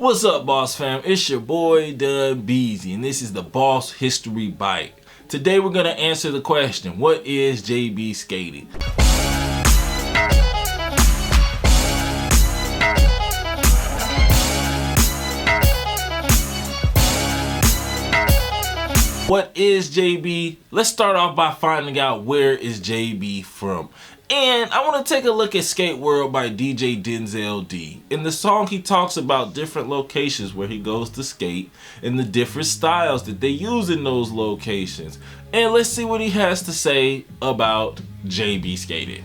What's up, Boss fam? It's your boy Dunbeezy, and this is the Boss History Bite. Today we're gonna answer the question, what is JB skating? What is JB? Let's start off by finding out where is JB from. And I want to take a look at Skate World by DJ Dunbeezytv. In the song, he talks about different locations where he goes to skate and the different styles that they use in those locations. And let's see what he has to say about JB skating.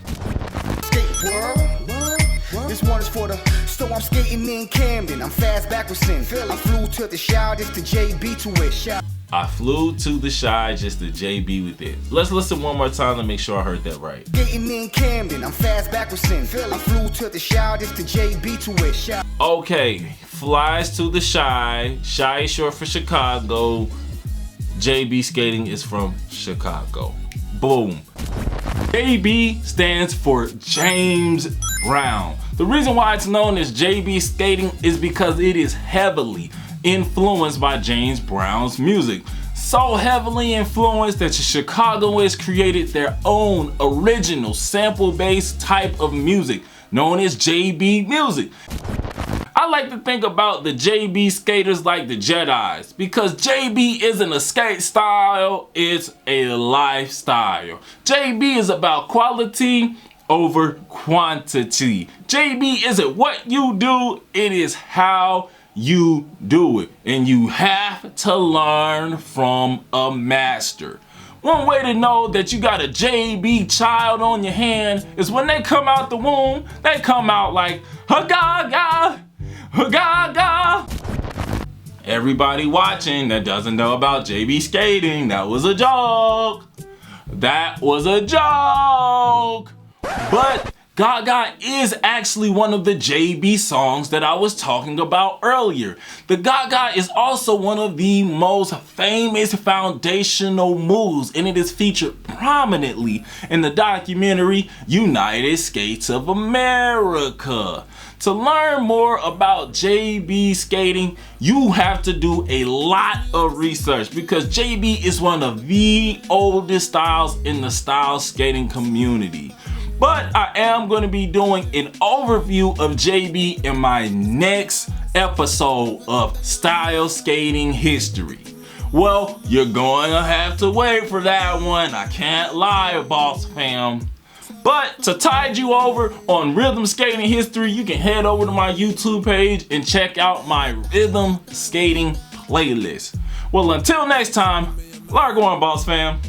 Skate World? This one is for the... So I'm skating in Camden, I'm fast backwards in. I flew to the Shire just to JB to it. I flew to the Shy just to JB with it. Let's listen one more time to make sure I heard that right. Skating in Camden, I'm fast backwards in. I flew to the Shire just to JB to it. Okay, flies to the Shy. Shy is short for Chicago. JB skating is from Chicago. Boom. JB stands for James Brown. The reason why it's known as JB skating is because it is heavily influenced by James Brown's music. So heavily influenced that Chicagoans created their own original sample-based type of music known as JB music. I like to think about the JB skaters like the Jedis, because JB isn't a skate style, it's a lifestyle. JB is about quality over quantity. JB isn't what you do, it is how you do it, and you have to learn from a master. One way to know that you got a JB child on your hand is when they come out the womb, they come out like ha-ga-ga, ha-ga-ga. Everybody watching that doesn't know about JB skating, that was a joke. That was a joke. But Gaga is actually one of the JB songs that I was talking about earlier. The Gaga is also one of the most famous foundational moves, and it is featured prominently in the documentary United States of America. To learn more about JB skating, you have to do a lot of research because JB is one of the oldest styles in the style skating community. But I am going to be doing an overview of JB in my next episode of Style Skating History. Well, you're going to have to wait for that one. I can't lie, boss fam. But to tide you over on rhythm skating history, you can head over to my YouTube page and check out my rhythm skating playlist. Well, until next time, Largo on, boss fam.